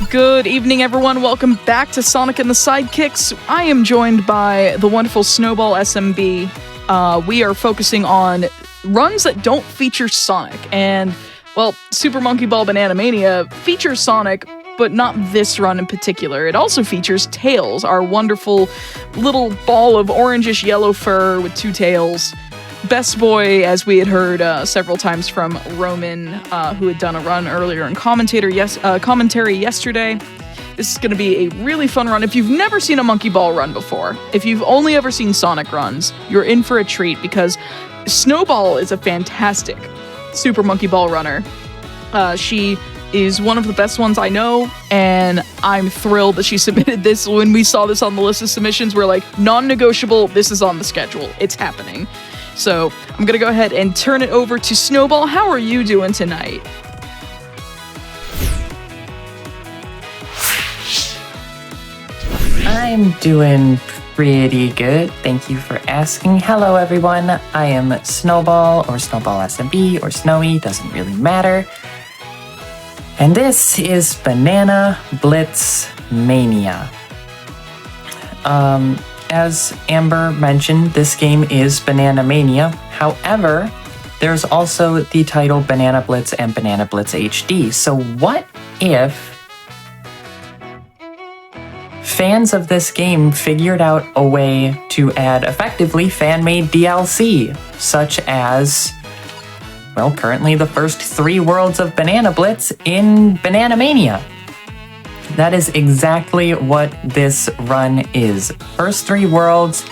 Good evening, everyone. Welcome back to Sonic and the Sidekicks. I am joined by the wonderful SnowballSMB. We are focusing on runs that don't feature Sonic. And, well, Super Monkey Ball Banana Mania features Sonic, but not this run in particular. It also features Tails, our wonderful little ball of orangish yellow fur with two tails. Best boy, as we had heard several times from Roman, who had done a run earlier in commentary yesterday. This is going to be a really fun run. If you've never seen a Monkey Ball run before, if you've only ever seen Sonic runs, you're in for a treat because Snowball is a fantastic Super Monkey Ball runner. She is one of the best ones I know, and I'm thrilled that she submitted this. When we saw this on the list of submissions, we're like, non-negotiable, this is on the schedule. It's happening. So I'm going to go ahead and turn it over to Snowball. How are you doing tonight? I'm doing pretty good. Thank you for asking. Hello, everyone. I am Snowball, or SnowballSMB, or Snowy, doesn't really matter. And this is Banana Blitz Mania. As Amber mentioned, this game is Banana Mania. However, there's also the title Banana Blitz and Banana Blitz HD. So what if fans of this game figured out a way to add effectively fan-made DLC, such as, well, currently the first 3 worlds of Banana Blitz in Banana Mania? That is exactly what this run is. First 3 worlds,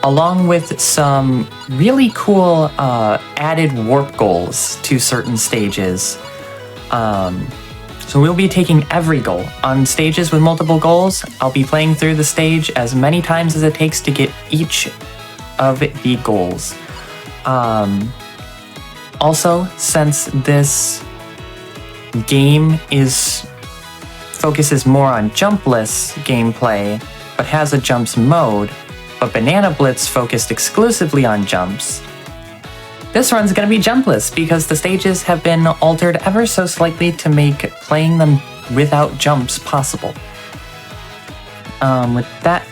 along with some really cool added warp goals to certain stages. So we'll be taking every goal. On stages with multiple goals, I'll be playing through the stage as many times as it takes to get each of the goals. Also, since this game focuses more on jumpless gameplay, but has a jumps mode, but Banana Blitz focused exclusively on jumps, this run's gonna be jumpless because the stages have been altered ever so slightly to make playing them without jumps possible. With that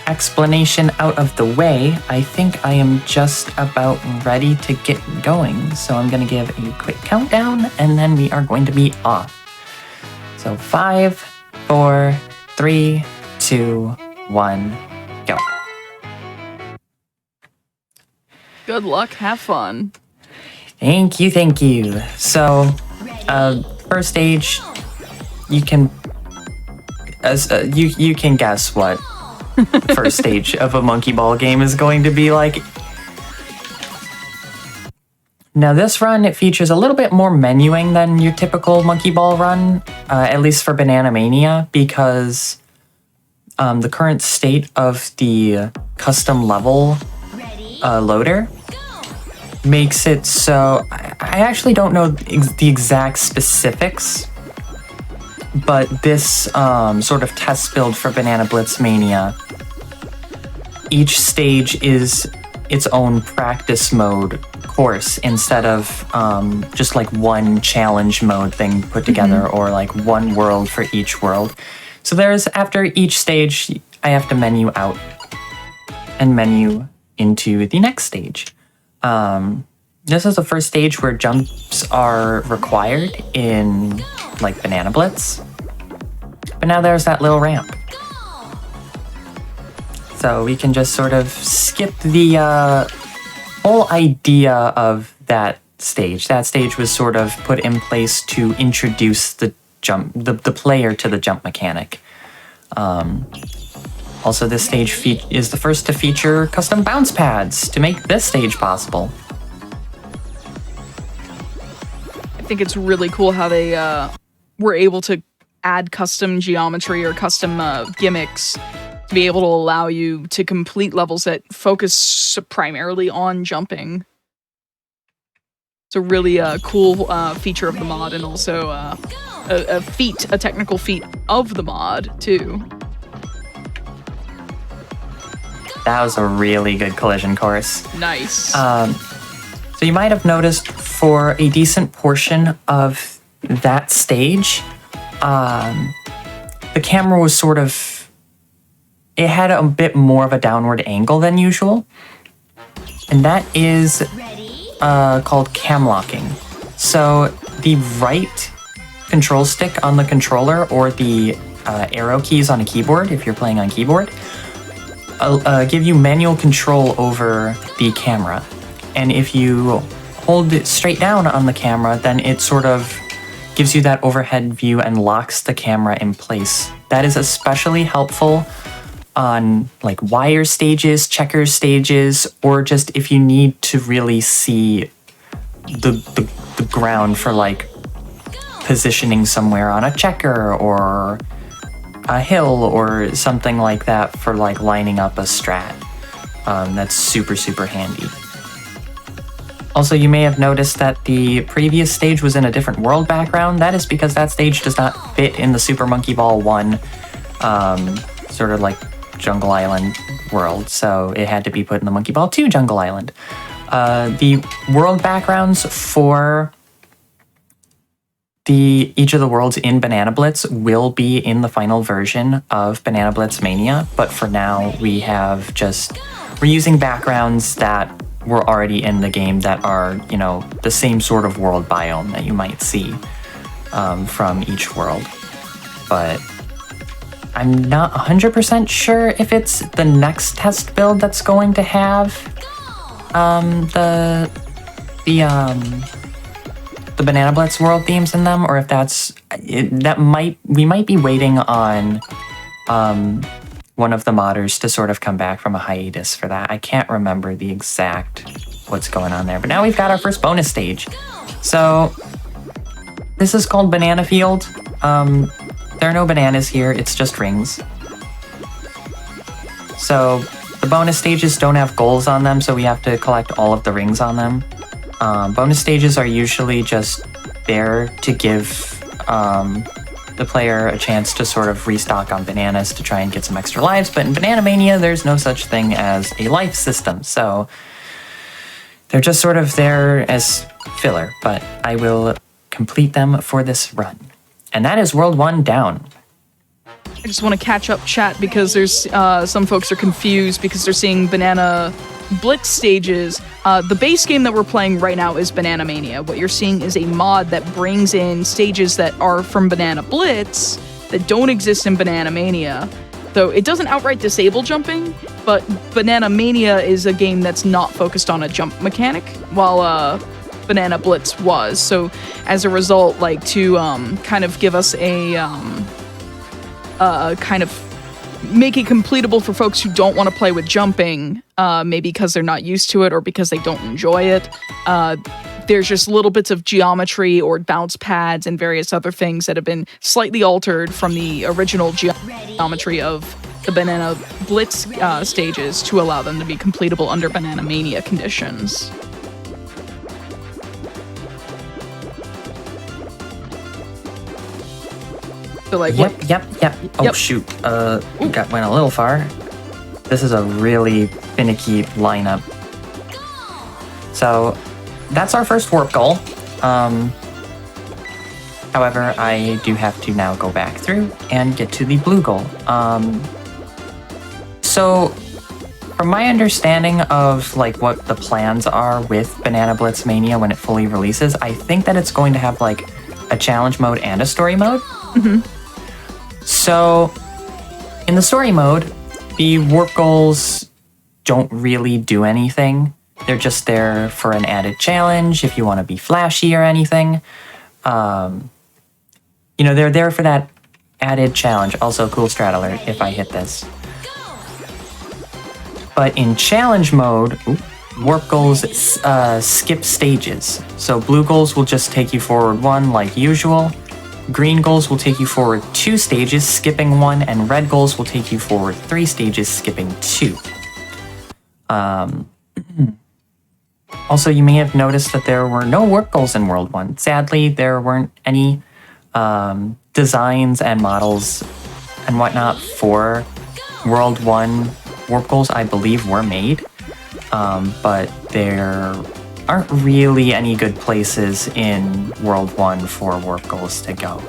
explanation out of the way, I think I am just about ready to get going. So I'm gonna give a quick countdown and then we are going to be off. So 5, 4, 3, 2, 1, go. Good luck, have fun. Thank you. So, first stage, you can guess what first stage of a Monkey Ball game is going to be like. Now this run, it features a little bit more menuing than your typical Monkey Ball run, at least for Banana Mania, because the current state of the custom level loader makes it so... I actually don't know the exact specifics, but this sort of test build for Banana Blitz Mania, each stage is its own practice mode course instead of just like one challenge mode thing put together, or like one world for each world. So after each stage, I have to menu out and menu into the next stage. This is the first stage where jumps are required in like Banana Blitz, but now there's that little ramp. So we can just sort of skip the whole idea of that stage. That stage was sort of put in place to introduce the player to the jump mechanic. Also, this stage is the first to feature custom bounce pads to make this stage possible. I think it's really cool how they were able to add custom geometry or custom gimmicks to be able to allow you to complete levels that focus primarily on jumping. It's a really cool feature of the mod, and also a technical feat of the mod, too. That was a really good collision course. Nice. So you might have noticed for a decent portion of that stage, the camera was sort of, it had a bit more of a downward angle than usual. And that is called cam locking. So the right control stick on the controller or the arrow keys on a keyboard, if you're playing on keyboard, give you manual control over the camera. And if you hold it straight down on the camera, then it sort of gives you that overhead view and locks the camera in place. That is especially helpful on like wire stages, checker stages, or just if you need to really see the ground for like positioning somewhere on a checker or a hill or something like that for like lining up a strat. That's super, super handy. Also, you may have noticed that the previous stage was in a different world background. That is because that stage does not fit in the Super Monkey Ball 1 sort of like Jungle Island world, so it had to be put in the Monkey Ball 2 Jungle Island. The world backgrounds for each of the worlds in Banana Blitz will be in the final version of Banana Blitz Mania, but for now we're using backgrounds that were already in the game that are, you know, the same sort of world biome that you might see from each world. But I'm not 100% sure if it's the next test build that's going to have the Banana Blitz world themes in them, or if we might be waiting on one of the modders to sort of come back from a hiatus for that. I can't remember the exact what's going on there, but now we've got our first bonus stage. So this is called Banana Field. There are no bananas here, it's just rings. So the bonus stages don't have goals on them, so we have to collect all of the rings on them. Bonus stages are usually just there to give the player a chance to sort of restock on bananas to try and get some extra lives, but in Banana Mania, there's no such thing as a life system, so they're just sort of there as filler, but I will complete them for this run. And that is World 1 down. I just want to catch up chat because there's some folks are confused because they're seeing Banana Blitz stages. The base game that we're playing right now is Banana Mania. What you're seeing is a mod that brings in stages that are from Banana Blitz that don't exist in Banana Mania. Though it doesn't outright disable jumping, but Banana Mania is a game that's not focused on a jump mechanic, while Banana Blitz was. So as a result, like to kind of give us a kind of make it completable for folks who don't want to play with jumping, maybe because they're not used to it or because they don't enjoy it. There's just little bits of geometry or bounce pads and various other things that have been slightly altered from the original geometry of the Banana Blitz stages to allow them to be completable under Banana Mania conditions. So like Yep. Oh, Yep. shoot. Went a little far. This is a really finicky lineup. So that's our first warp goal. However, I do have to now go back through and get to the blue goal. So from my understanding of like what the plans are with Banana Blitz Mania when it fully releases, I think that it's going to have like a challenge mode and a story mode. Mm-hmm. So in the story mode, the warp goals don't really do anything. They're just there for an added challenge if you want to be flashy or anything. You know, they're there for that added challenge. Also, cool strat alert if I hit this. But in challenge mode, warp goals skip stages. So blue goals will just take you forward 1 like usual. Green goals will take you forward 2 stages, skipping 1, and red goals will take you forward 3 stages, skipping 2. Also, you may have noticed that there were no warp goals in World 1. Sadly, there weren't any designs and models and whatnot for World 1 warp goals, I believe, were made. But there aren't really any good places in World 1 for warp goals to go.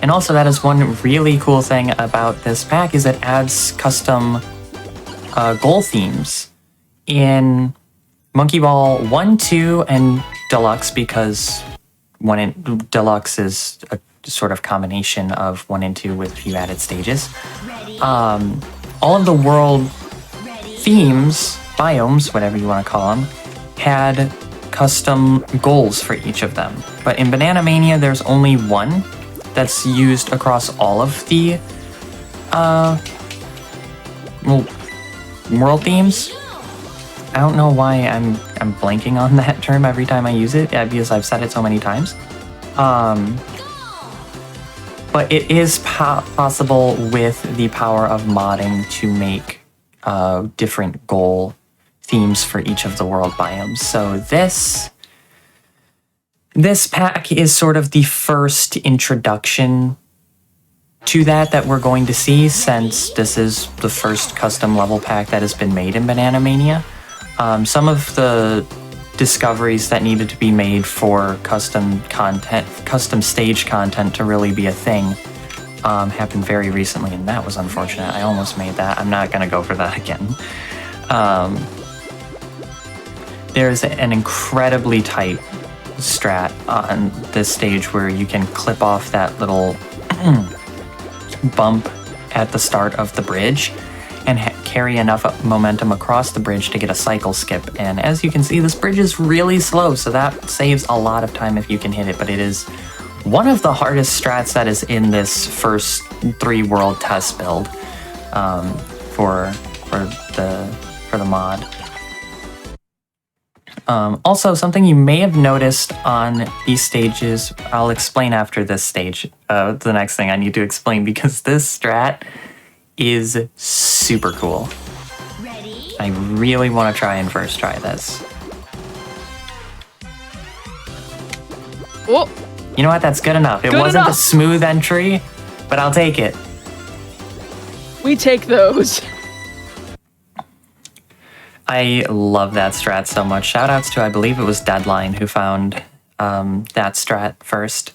And also that is one really cool thing about this pack is it adds custom goal themes in Monkey Ball 1, 2, and Deluxe, because Deluxe is a sort of combination of 1 and 2 with a few added stages. All of the world themes, biomes, whatever you want to call them, had custom goals for each of them. But in Banana Mania, there's only one that's used across all of the world themes. I don't know why I'm blanking on that term every time I use it, because I've said it so many times. But it is possible with the power of modding to make different goal themes for each of the world biomes. So this pack is sort of the first introduction to that we're going to see, since this is the first custom level pack that has been made in Banana Mania. Some of the discoveries that needed to be made for custom stage content to really be a thing happened very recently, and that was unfortunate. I almost made that. I'm not gonna go for that again. There's an incredibly tight strat on this stage where you can clip off that little bump at the start of the bridge and carry enough momentum across the bridge to get a cycle skip. And as you can see, this bridge is really slow, so that saves a lot of time if you can hit it, but it is one of the hardest strats that is in this first 3 world test build for the mod. Also, something you may have noticed on these stages, I'll explain after this stage, the next thing I need to explain, because this strat is super cool. Ready? I really want to try and first try this. Whoa. You know what? That's good enough. It wasn't a smooth entry, but I'll take it. We take those. I love that strat so much. Shoutouts to, I believe it was Deadline, who found that strat first.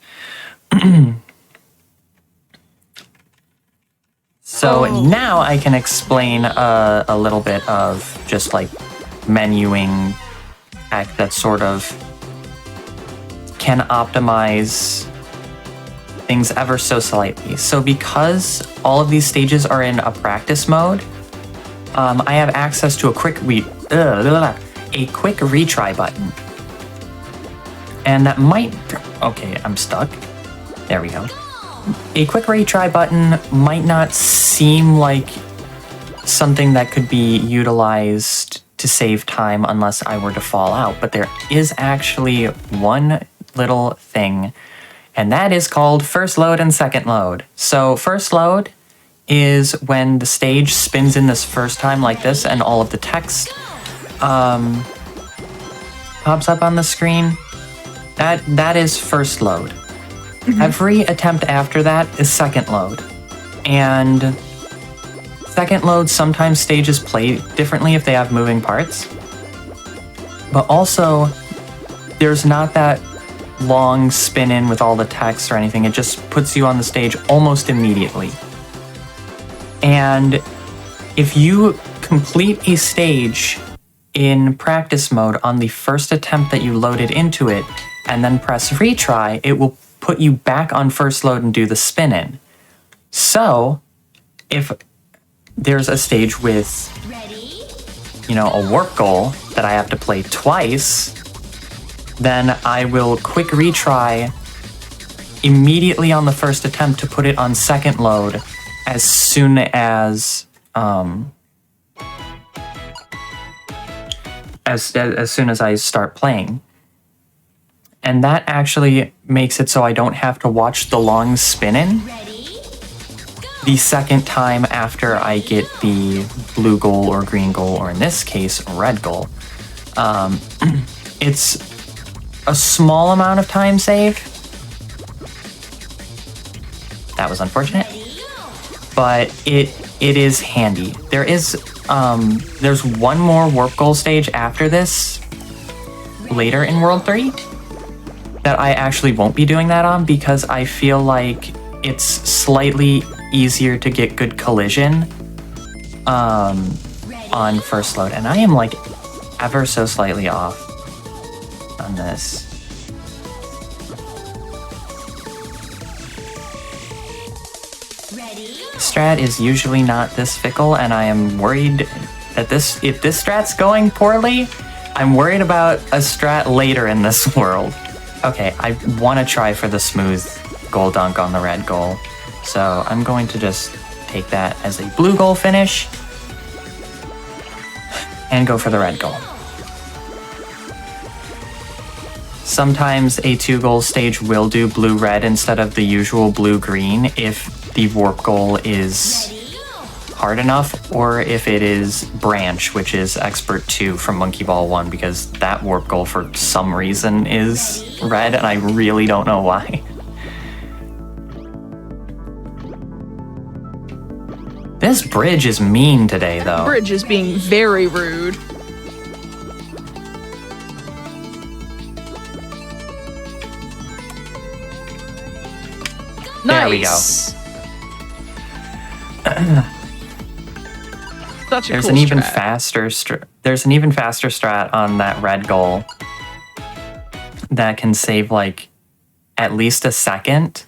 So now I can explain a little bit of just like menuing act that sort of can optimize things ever so slightly. So because all of these stages are in a practice mode, I have access to a quick retry button. And that might... Okay, I'm stuck. There we go. A quick retry button might not seem like something that could be utilized to save time unless I were to fall out, but there is actually one little thing, and that is called first load and second load. So first load is when the stage spins in this first time like this and all of the text pops up on the screen. That is first load. Mm-hmm. Every attempt after that is second load. And second load, sometimes stages play differently if they have moving parts. But also, there's not that long spin in with all the text or anything. It just puts you on the stage almost immediately. And if you complete a stage in practice mode on the first attempt that you loaded into it, and then press retry, it will put you back on first load and do the spin in. So, if there's a stage with, you know, a warp goal that I have to play twice, then I will quick retry immediately on the first attempt to put it on second load as soon as soon as I start playing. And that actually makes it so I don't have to watch the long spin-in the second time after I get the blue goal or green goal, or in this case, red goal. It's a small amount of time save. That was unfortunate. But it is handy. There's one more warp goal stage after this later in World 3 that I actually won't be doing that on, because I feel like it's slightly easier to get good collision on first load. And I am like ever so slightly off on this. Strat is usually not this fickle, and I am worried that if this strat's going poorly, I'm worried about a strat later in this world. Okay, I want to try for the smooth goal dunk on the red goal, so I'm going to just take that as a blue goal finish and go for the red goal. Sometimes a 2-goal stage will do blue-red instead of the usual blue-green if the warp goal is hard enough, or if it is branch, which is expert 2 from Monkey Ball 1, because that warp goal for some reason is red, and I really don't know why. This bridge is mean today, though. Bridge is being very rude. There we go. Such a There's cool an even strat. There's an even faster strat on that red goal that can save like at least a second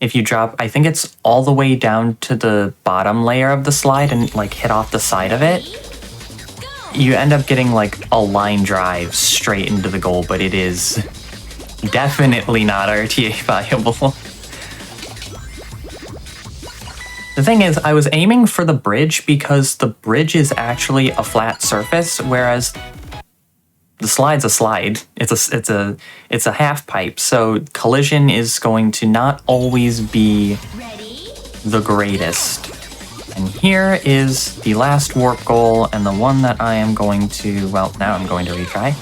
if you drop. I think it's all the way down to the bottom layer of the slide and like hit off the side of it. You end up getting like a line drive straight into the goal, but it is definitely not RTA viable. The thing is, I was aiming for the bridge because the bridge is actually a flat surface, whereas the slide's a slide. It's a half pipe, so collision is going to not always be the greatest. And here is the last warp goal, and the one that I am going to, well, now I'm going to retry.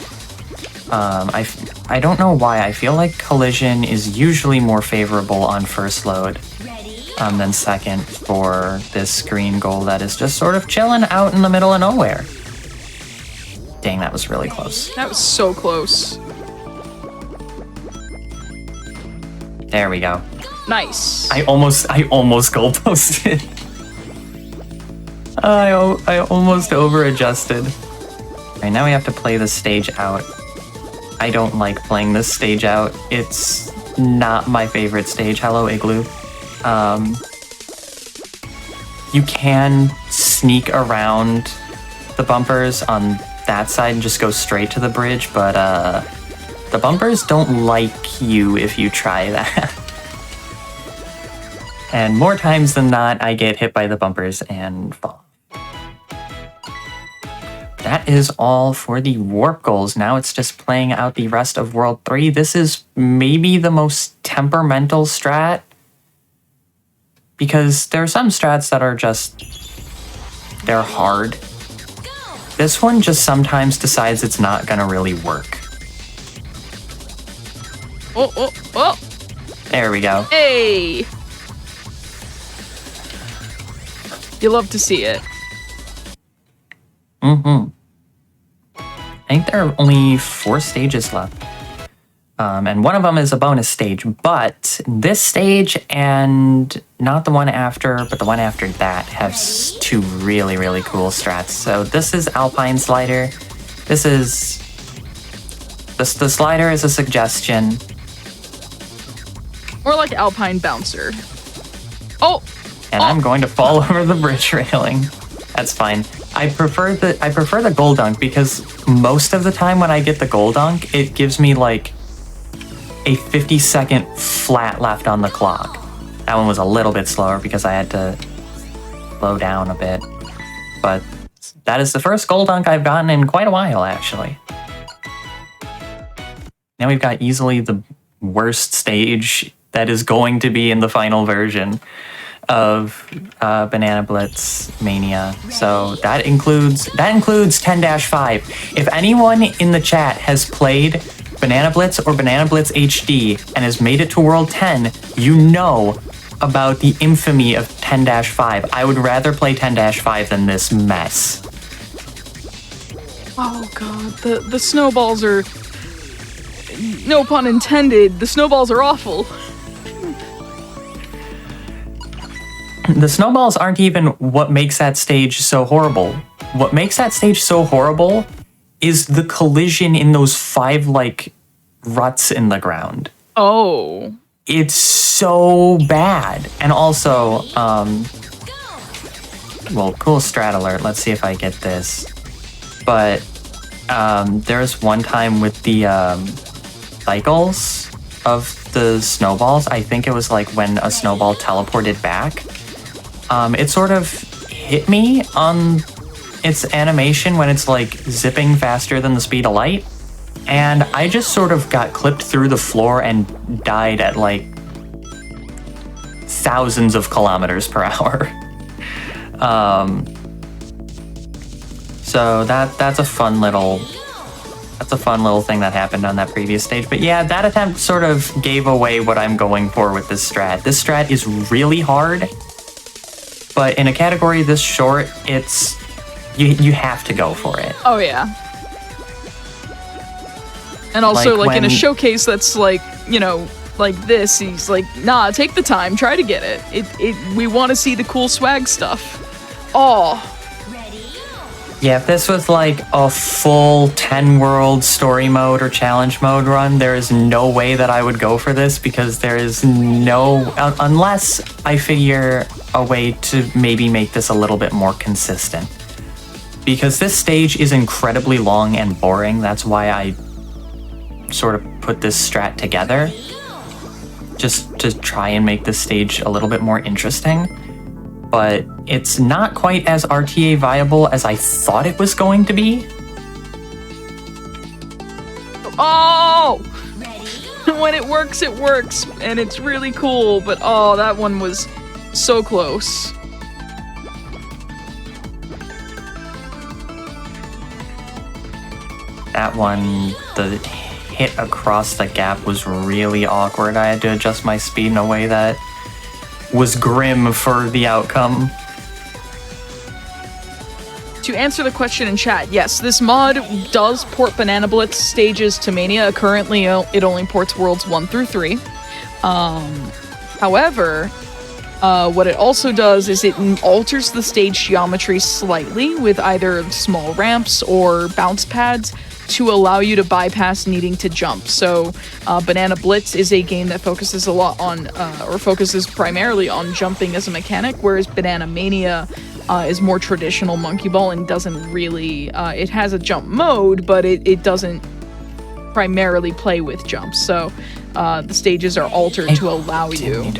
I don't know why. I feel like collision is usually more favorable on first load. Then second for this green goal that is just sort of chilling out in the middle of nowhere. Dang, that was really close. That was so close. There we go. Nice. I almost goal posted. I almost over adjusted. Alright, now we have to play this stage out. I don't like playing this stage out. It's not my favorite stage. Hello, Igloo. You can sneak around the bumpers on that side and just go straight to the bridge, but the bumpers don't like you if you try that. And more times than not, I get hit by the bumpers and fall. That is all for the warp goals. Now it's just playing out the rest of World 3. This is maybe the most temperamental strat, because there are some strats that are just, they're hard. This one just sometimes decides it's not gonna really work. Oh. There we go. Hey. You love to see it. I think there are only 4 stages left. And one of them is a bonus stage, but this stage and not the one after, but the one after that has 2 really, really cool strats. So this is Alpine Slider. This is... the slider is a suggestion. Or like Alpine Bouncer. Oh! And I'm going to fall over the bridge railing. That's fine. I prefer the goal dunk because most of the time when I get the goal dunk, it gives me like a 50-second flat left on the clock. That one was a little bit slower because I had to slow down a bit. But that is the first goal dunk I've gotten in quite a while, actually. Now we've got easily the worst stage that is going to be in the final version of Banana Blitz Mania. So that includes 10-5. If anyone in the chat has played Banana Blitz or Banana Blitz HD and has made it to World 10, you know about the infamy of 10-5. I would rather play 10-5 than this mess. Oh god, the snowballs are... no pun intended, the snowballs are awful. the snowballs aren't even what makes that stage so horrible. What makes that stage so horrible is the collision in those 5, like, ruts in the ground. Oh. It's so bad. And also, well, cool strat alert. Let's see if I get this. But there's one time with the cycles of the snowballs. I think it was like when a snowball teleported back. It sort of hit me on its animation when it's like zipping faster than the speed of light. And I just sort of got clipped through the floor and died at like thousands of kilometers per hour. So that's a fun little thing that happened on that previous stage. But yeah, that attempt sort of gave away what I'm going for with this strat. This strat is really hard, but in a category this short, it's you have to go for it. Oh yeah. And also, like in a showcase that's like, you know, like this, he's like, nah, take the time, try to get it. We want to see the cool swag stuff. Oh. Yeah, if this was like a full 10 world story mode or challenge mode run, there is no way that I would go for this, because there is no, unless I figure a way to maybe make this a little bit more consistent. Because this stage is incredibly long and boring. That's why I sort of put this strat together, just to try and make this stage a little bit more interesting. But it's not quite as RTA viable as I thought it was going to be. Oh! When it works, and it's really cool, but oh, that one was so close. That one, the hit across the gap was really awkward. I had to adjust my speed in a way that was grim for the outcome. To answer the question in chat, yes, this mod does port Banana Blitz stages to Mania. Currently, it only ports Worlds 1 through 3. However, what it also does is it alters the stage geometry slightly with either small ramps or bounce pads to allow you to bypass needing to jump. So Banana Blitz is a game that focuses a lot on, or focuses primarily on jumping as a mechanic, whereas Banana Mania is more traditional Monkey Ball and doesn't really, it has a jump mode, but it doesn't primarily play with jumps. So the stages are altered to allow you.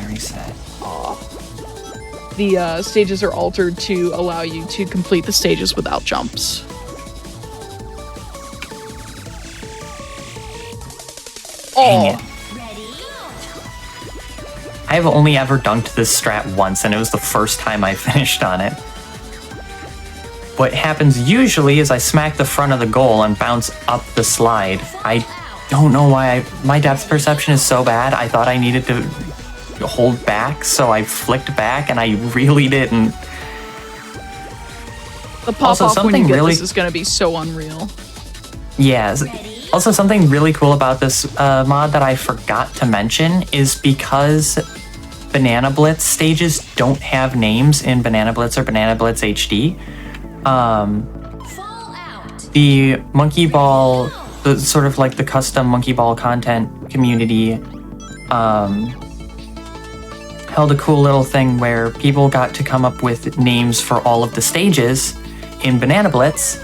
The stages are altered to allow you to complete the stages without jumps. Dang it. I've only ever dunked this strat once, and it was the first time I finished on it. What happens usually is I smack the front of the goal and bounce up the slide. I don't know why my depth perception is so bad. I thought I needed to hold back, so I flicked back, and I really didn't. The pop-off when you get this is going to be so unreal. Yeah. Also, something really cool about this mod that I forgot to mention is because Banana Blitz stages don't have names in Banana Blitz or Banana Blitz HD. The Monkey Ball, the sort of like the custom Monkey Ball content community, held a cool little thing where people got to come up with names for all of the stages in Banana Blitz,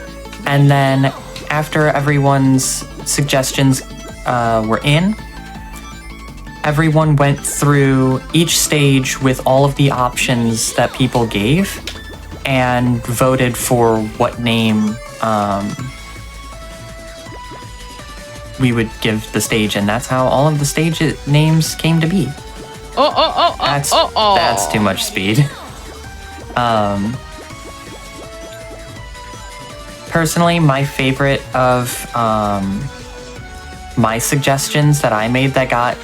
and then after everyone's suggestions were in, everyone went through each stage with all of the options that people gave and voted for what name we would give the stage, and that's how all of the stage names came to be. That's too much speed. Personally, my favorite of my suggestions that I made that got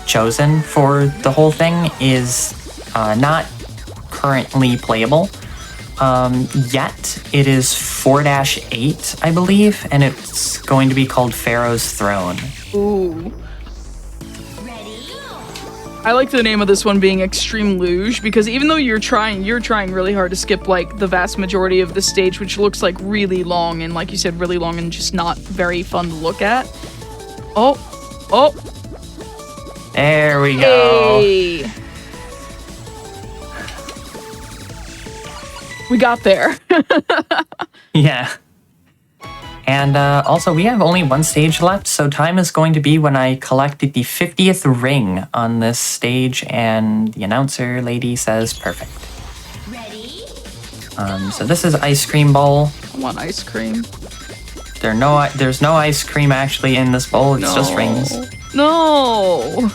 chosen for the whole thing is not currently playable yet. It is 4-8, I believe, and it's going to be called Pharaoh's Throne. Ooh. I like the name of this one being Extreme Luge, because even though you're trying really hard to skip like the vast majority of the stage, which looks like really long and, like you said, really long and just not very fun to look at. Oh. There we go. Hey. We got there. Yeah. And also, we have only one stage left, so time is going to be when I collected the 50th ring on this stage, and the announcer lady says perfect. Ready? So this is Ice Cream Bowl. I want ice cream. There's no ice cream actually in this bowl, it's just rings. No!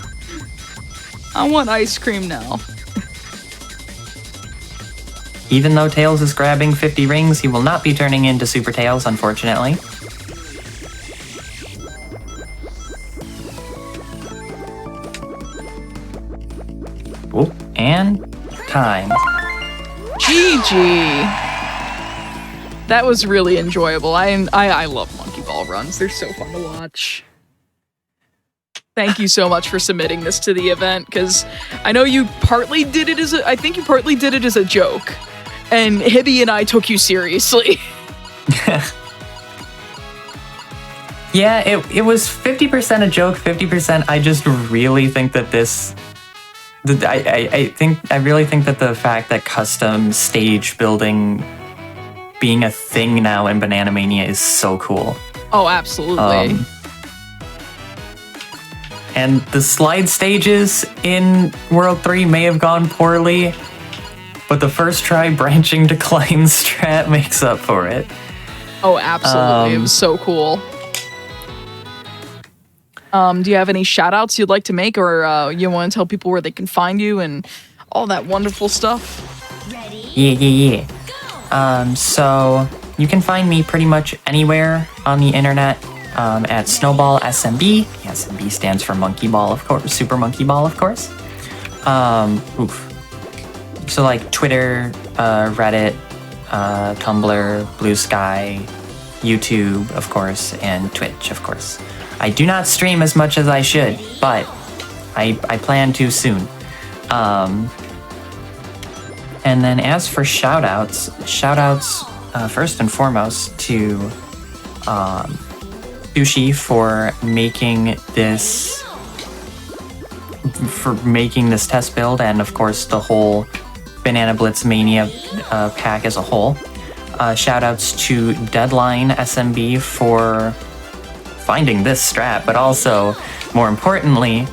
I want ice cream now. Even though Tails is grabbing 50 rings, he will not be turning into Super Tails, unfortunately. Oop, and time. GG! That was really enjoyable. I love monkey ball runs. They're so fun to watch. Thank you so much for submitting this to the event, because I know you partly did it as I think you partly did it as a joke. And Hibby and I took you seriously. Yeah, it was 50% a joke, 50% I just really think that this... I really think that the fact that custom stage building being a thing now in Banana Mania is so cool. Oh, absolutely. And the slide stages in World 3 may have gone poorly, but the first try branching decline strat makes up for it. Oh, absolutely. It was so cool. Do you have any shout outs you'd like to make, or you want to tell people where they can find you and all that wonderful stuff? Ready? Yeah. So you can find me pretty much anywhere on the internet at SnowballSMB. Yeah, SMB stands for Monkey Ball, of course. Super Monkey Ball, of course. So like Twitter, Reddit, Tumblr, Blue Sky, YouTube, of course, and Twitch, of course. I do not stream as much as I should, but I plan to soon. And then as for shoutouts first and foremost to Sushi for making this test build, and of course the whole Banana Blitz Mania pack as a whole. Shoutouts to Deadline SMB for finding this strat, but also, more importantly,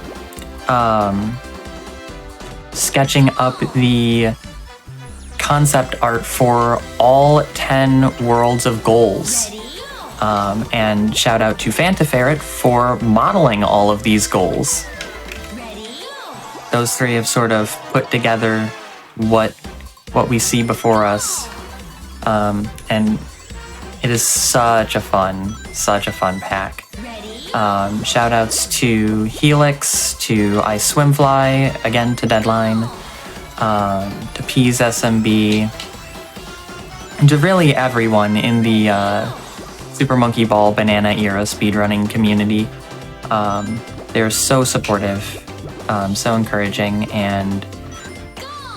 sketching up the concept art for all 10 Worlds of Goals. And shout out to Fantaferret for modeling all of these goals. Those three have sort of put together what we see before us, and it is such a fun pack. Shout outs to Helix, to I Swimfly, again to Deadline, to Peas SMB, and to really everyone in the Super Monkey Ball Banana era speedrunning community. They're so supportive, so encouraging, and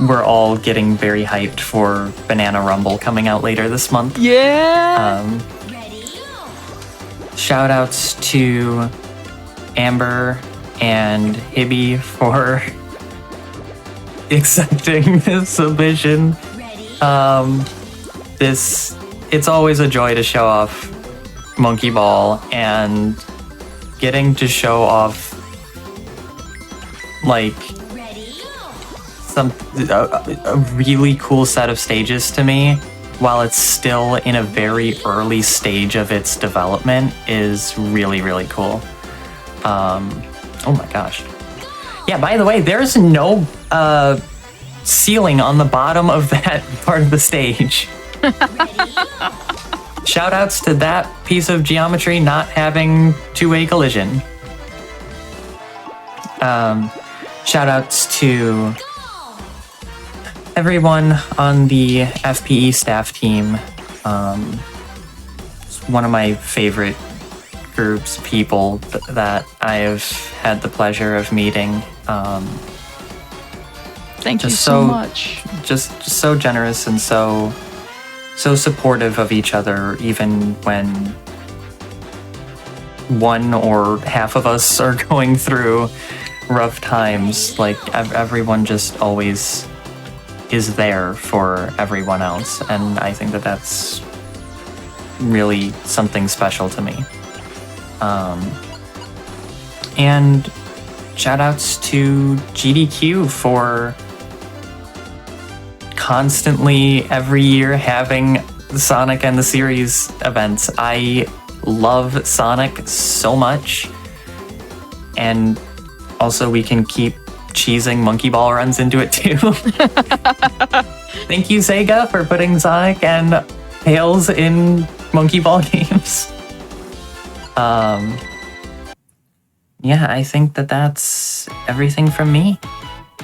we're all getting very hyped for Banana Rumble coming out later this month. Yeah! Shout outs to Amber and Hibby for accepting this submission. It's always a joy to show off Monkey Ball, and getting to show off like a really cool set of stages to me while it's still in a very early stage of its development is really, really cool. Oh my gosh. Yeah, by the way, there's no ceiling on the bottom of that part of the stage. Shoutouts to that piece of geometry not having two-way collision. Shoutouts to everyone on the FPE staff team. It's one of my favorite groups, people that I have had the pleasure of meeting. Thank you Just so much. Just so generous and so supportive of each other, even when one or half of us are going through rough times. Like everyone just always is there for everyone else, and I think that that's really something special to me. And shoutouts to GDQ for constantly every year having Sonic and the Series events. I love Sonic so much, and also we can keep cheesing Monkey Ball runs into it too. Thank you, Sega, for putting Sonic and Tails in Monkey Ball games. Yeah, I think that that's everything from me.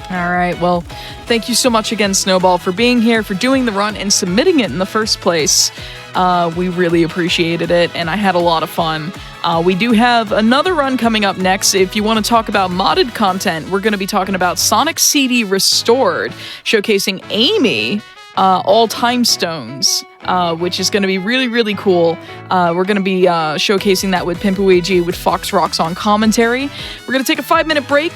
All right. Well, thank you so much again, Snowball, for being here, for doing the run and submitting it in the first place. We really appreciated it, and I had a lot of fun. We do have another run coming up next. If you want to talk about modded content, we're going to be talking about Sonic CD Restored, showcasing Amy, all time stones, which is going to be really, really cool. We're going to be showcasing that with Pimpuigi with Fox Rocks on commentary. We're going to take a 5-minute break.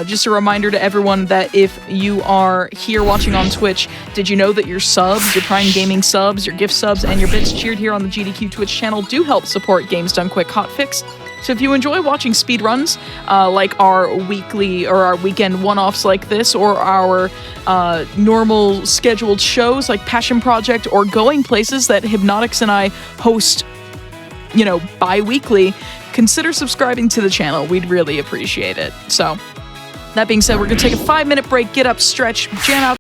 Just a reminder to everyone that if you are here watching on Twitch, did you know that your subs, your Prime Gaming subs, your gift subs, and your bits cheered here on the GDQ Twitch channel do help support Games Done Quick Hotfix? So if you enjoy watching speedruns, like our weekly or our weekend one-offs like this, or our normal scheduled shows like Passion Project, or going places that Hypnotics and I host, bi-weekly, consider subscribing to the channel. We'd really appreciate it. So that being said, we're going to take a 5-minute break, get up, stretch, jam out